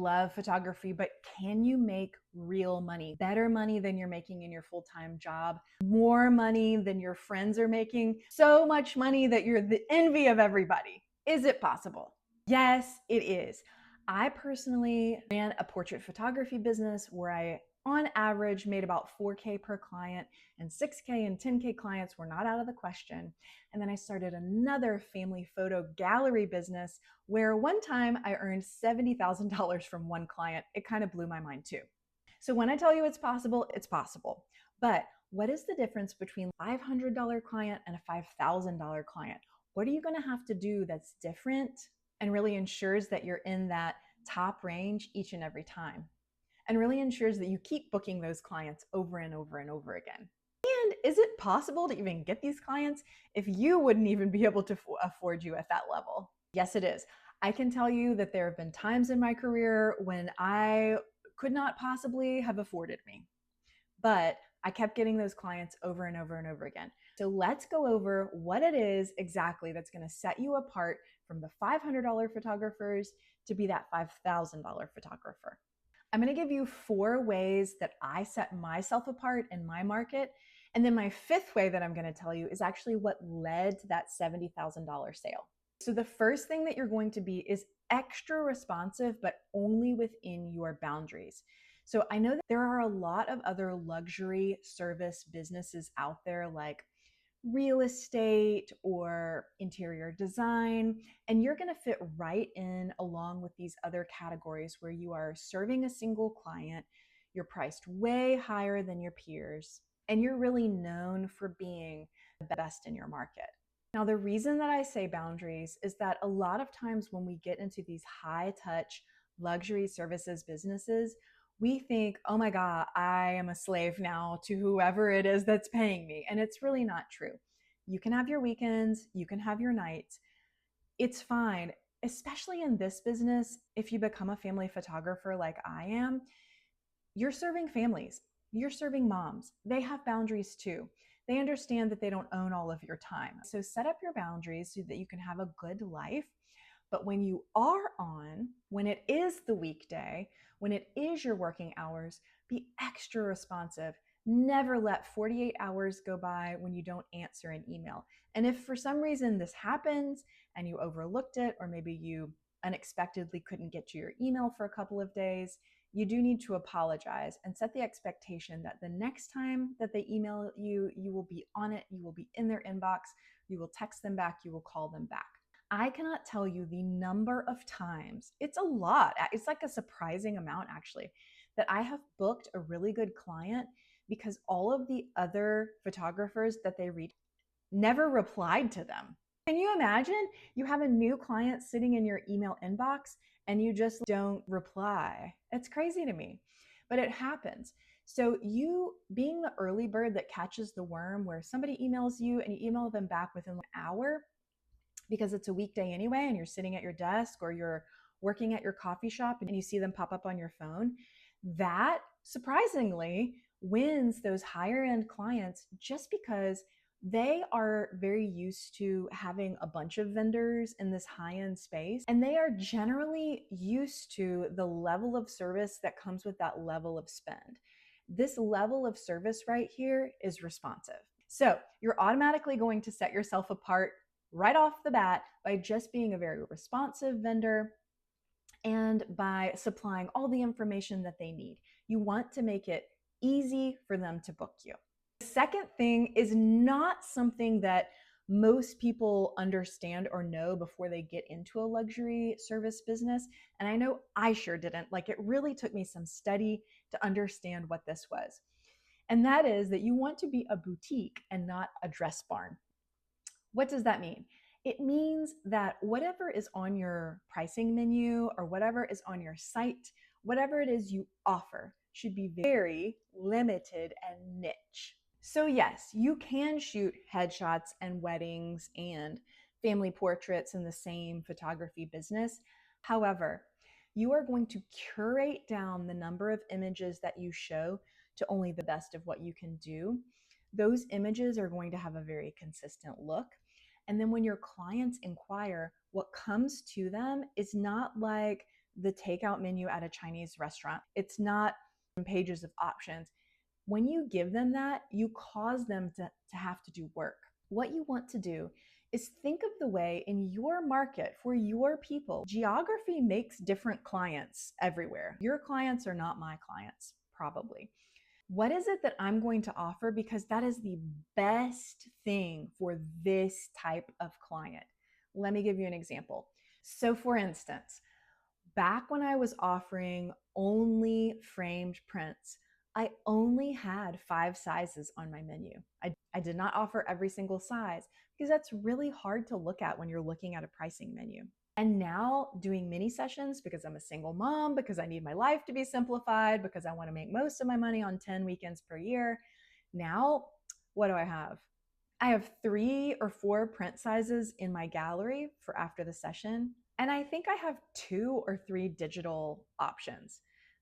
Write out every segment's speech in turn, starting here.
love photography, but can you make real money? Better money than you're making in your full-time job, more money than your friends are making, so much money that you're the envy of everybody. Is it possible? Yes, it is. I personally ran a portrait photography business where I, on average, made about 4K per client, and 6K and 10K clients were not out of the question. And then I started another family photo gallery business where one time I earned $70,000 from one client. It kind of blew my mind too. So when I tell you it's possible, it's possible. But what is the difference between a $500 client and a $5,000 client? What are you going to have to do that's different and really ensures that you're in that top range each and every time, and really ensures that you keep booking those clients over and over and over again? And is it possible to even get these clients if you wouldn't even be able to afford you at that level? Yes, it is. I can tell you that there have been times in my career when I could not possibly have afforded me, but I kept getting those clients over and over and over again. So let's go over what it is exactly that's going to set you apart from the $500 photographers to be that $5,000 photographer. I'm going to give you 4 ways that I set myself apart in my market. And then my 5th way that I'm going to tell you is actually what led to that $70,000 sale. So the first thing that you're going to be is extra responsive, but only within your boundaries. So I know that there are a lot of other luxury service businesses out there, like real estate or interior design, and you're going to fit right in along with these other categories where you are serving a single client, you're priced way higher than your peers, and you're really known for being the best in your market. Now, the reason that I say boundaries is that a lot of times when we get into these high touch luxury services businesses, we think, oh my God, I am a slave now to whoever it is that's paying me. And it's really not true. You can have your weekends, you can have your nights. It's fine, especially in this business. If you become a family photographer like I am, you're serving families, you're serving moms. They have boundaries too. They understand that they don't own all of your time. So set up your boundaries so that you can have a good life. But when you are on, when it is the weekday, when it is your working hours, be extra responsive. Never let 48 hours go by when you don't answer an email. And if for some reason this happens and you overlooked it, or maybe you unexpectedly couldn't get to your email for a couple of days, you do need to apologize and set the expectation that the next time that they email you, you will be on it, you will be in their inbox, you will text them back, you will call them back. I cannot tell you the number of times, it's a lot, it's like a surprising amount actually, that I have booked a really good client because all of the other photographers that they reached never replied to them. Can you imagine? You have a new client sitting in your email inbox and you just don't reply. It's crazy to me, but it happens. So you being the early bird that catches the worm, where somebody emails you and you email them back within an hour because it's a weekday anyway and you're sitting at your desk or you're working at your coffee shop and you see them pop up on your phone, that surprisingly wins those higher end clients just because they are very used to having a bunch of vendors in this high-end space, and they are generally used to the level of service that comes with that level of spend. This level of service right here is responsive. So you're automatically going to set yourself apart right off the bat by just being a very responsive vendor and by supplying all the information that they need. You want to make it easy for them to book you. The second thing is not something that most people understand or know before they get into a luxury service business. And I know I sure didn't. Like, it really took me some study to understand what this was. And that is that you want to be a boutique and not a dress barn. What does that mean? It means that whatever is on your pricing menu or whatever is on your site, whatever it is you offer, should be very limited and niche. So yes, you can shoot headshots and weddings and family portraits in the same photography business. However, you are going to curate down the number of images that you show to only the best of what you can do. Those images are going to have a very consistent look. And then when your clients inquire, what comes to them is not like the takeout menu at a Chinese restaurant. It's not pages of options. When you give them that, you cause them to have to do work. What you want to do is think of the way in your market for your people. Geography makes different clients everywhere. Your clients are not my clients, probably. What is it that I'm going to offer? Because that is the best thing for this type of client. Let me give you an example. So, for instance, back when I was offering only framed prints, I only had 5 sizes on my menu. I did not offer every single size because that's really hard to look at when you're looking at a pricing menu. And now doing mini sessions because I'm a single mom, because I need my life to be simplified, because I want to make most of my money on 10 weekends per year. Now, what do I have? I have 3 or 4 print sizes in my gallery for after the session. And I think I have 2 or 3 digital options.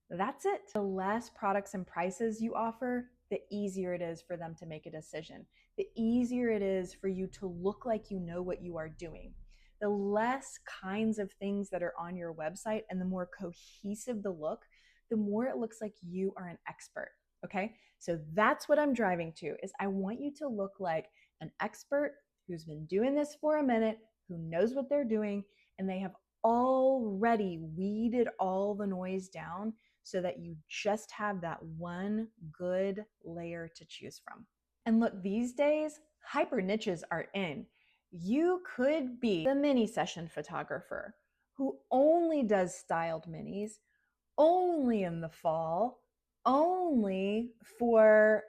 That's it. The less products and prices you offer, the easier it is for them to make a decision. The easier it is for you to look like you know what you are doing. The less kinds of things that are on your website and the more cohesive the look, the more it looks like you are an expert. Okay? So that's what I'm driving to is I want you to look like an expert who's been doing this for a minute, who knows what they're doing, and they have already weeded all the noise down so that you just have that one good layer to choose from. And look, these days, hyper niches are in. You could be the mini session photographer who only does styled minis, only in the fall, only for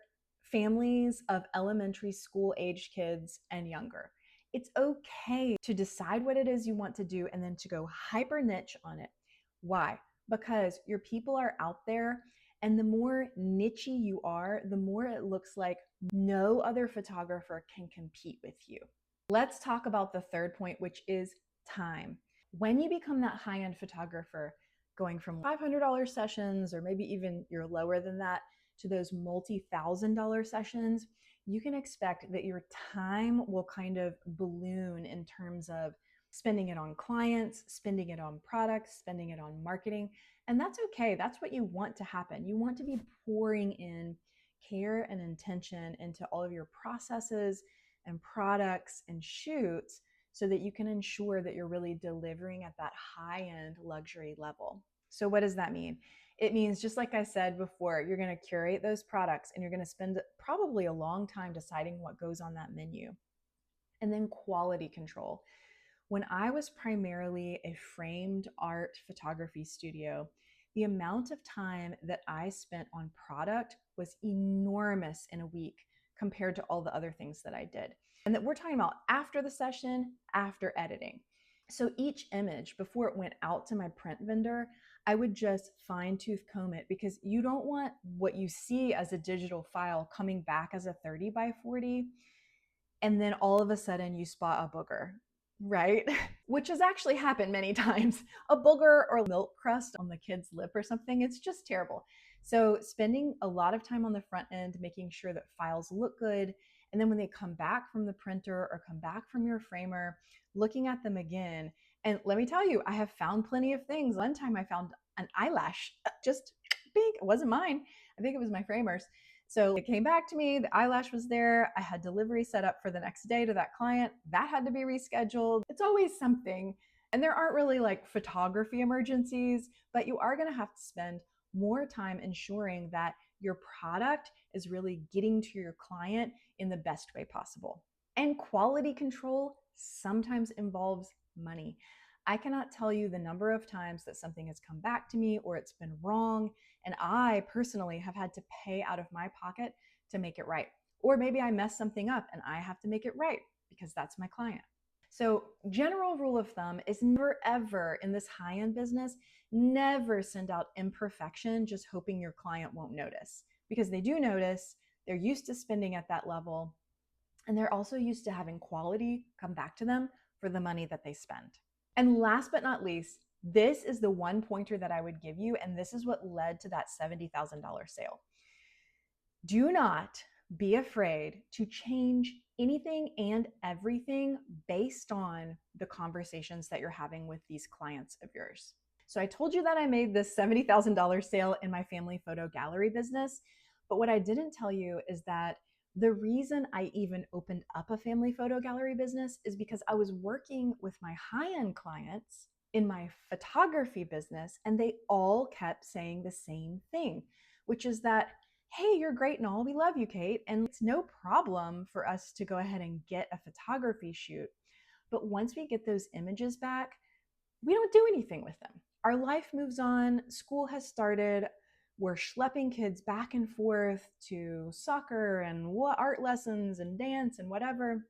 families of elementary school age kids and younger. It's okay to decide what it is you want to do and then to go hyper niche on it. Why? Because your people are out there, and the more niche you are, the more it looks like no other photographer can compete with you. Let's talk about the third point, which is time. When you become that high-end photographer, going from $500 sessions, or maybe even you're lower than that, to those multi-$1,000 sessions, you can expect that your time will kind of balloon in terms of spending it on clients, spending it on products, spending it on marketing. And that's okay. That's what you want to happen. You want to be pouring in care and intention into all of your processes and products and shoots so that you can ensure that you're really delivering at that high-end luxury level. So what does that mean? It means, just like I said before, you're going to curate those products and you're going to spend probably a long time deciding what goes on that menu. And then quality control. When I was primarily a framed art photography studio, the amount of time that I spent on product was enormous in a week compared to all the other things that I did. And that we're talking about after the session, after editing. So each image, before it went out to my print vendor, I would just fine tooth comb it, because you don't want what you see as a digital file coming back as a 30 by 40. And then all of a sudden you spot a booger, right? Which has actually happened many times. A booger or milk crust on the kid's lip or something, it's just terrible. So spending a lot of time on the front end, making sure that files look good. And then when they come back from the printer or come back from your framer, looking at them again. And let me tell you, I have found plenty of things. One time I found an eyelash, just big. It wasn't mine. I think it was my framer's. So it came back to me, the eyelash was there. I had delivery set up for the next day to that client. That had to be rescheduled. It's always something. And there aren't really like photography emergencies, but you are going to have to spend more time ensuring that your product is really getting to your client in the best way possible. And quality control sometimes involves money. I cannot tell you the number of times that something has come back to me or it's been wrong, and I personally have had to pay out of my pocket to make it right. Or maybe I messed something up and I have to make it right because that's my client. So, general rule of thumb is never ever in this high-end business, never send out imperfection just hoping your client won't notice, because they do notice. They're used to spending at that level, and they're also used to having quality come back to them for the money that they spend. And last but not least, this is the one pointer that I would give you, and this is what led to that $70,000 sale. Do not be afraid to change anything and everything based on the conversations that you're having with these clients of yours. So I told you that I made this $70,000 sale in my family photo gallery business. But what I didn't tell you is that the reason I even opened up a family photo gallery business is because I was working with my high-end clients in my photography business, and they all kept saying the same thing, which is that, hey, you're great and all. We love you, Kate. And it's no problem for us to go ahead and get a photography shoot. But once we get those images back, we don't do anything with them. Our life moves on, school has started, we're schlepping kids back and forth to soccer and art lessons and dance and whatever.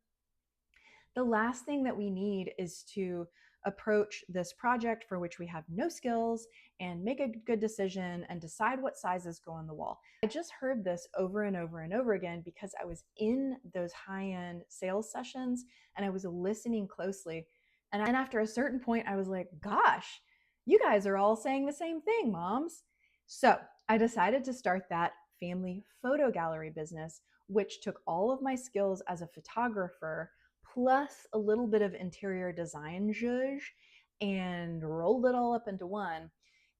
The last thing that we need is to approach this project for which we have no skills and make a good decision and decide what sizes go on the wall. I just heard this over and over and over again because I was in those high-end sales sessions and I was listening closely. And after a certain point, I was like, gosh, you guys are all saying the same thing, moms. So I decided to start that family photo gallery business, which took all of my skills as a photographer plus a little bit of interior design zhuzh and rolled it all up into one.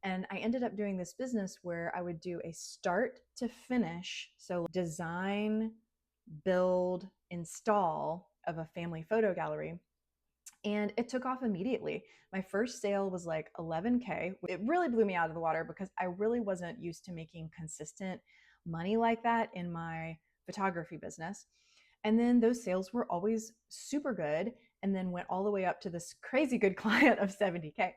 And I ended up doing this business where I would do a start to finish, so design, build, install of a family photo gallery. And it took off immediately. My first sale was like 11K. It really blew me out of the water because I really wasn't used to making consistent money like that in my photography business. And then those sales were always super good and then went all the way up to this crazy good client of 70K.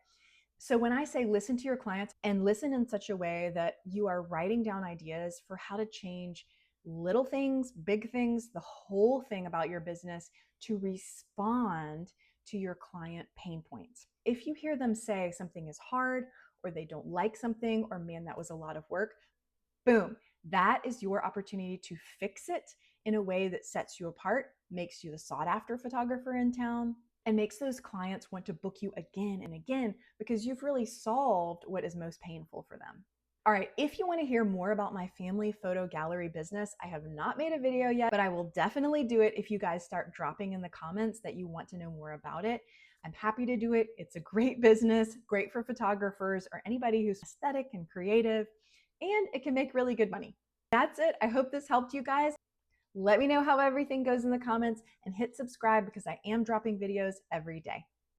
So when I say listen to your clients and listen in such a way that you are writing down ideas for how to change little things, big things, the whole thing about your business to respond to your client pain points. If you hear them say something is hard or they don't like something or man, that was a lot of work, boom, that is your opportunity to fix it in a way that sets you apart, makes you the sought after photographer in town, and makes those clients want to book you again and again because you've really solved what is most painful for them. All right, if you want to hear more about my family photo gallery business, I have not made a video yet, but I will definitely do it if you guys start dropping in the comments that you want to know more about it. I'm happy to do it. It's a great business, great for photographers or anybody who's aesthetic and creative, and it can make really good money. That's it. I hope this helped you guys. Let me know how everything goes in the comments and hit subscribe because I am dropping videos every day.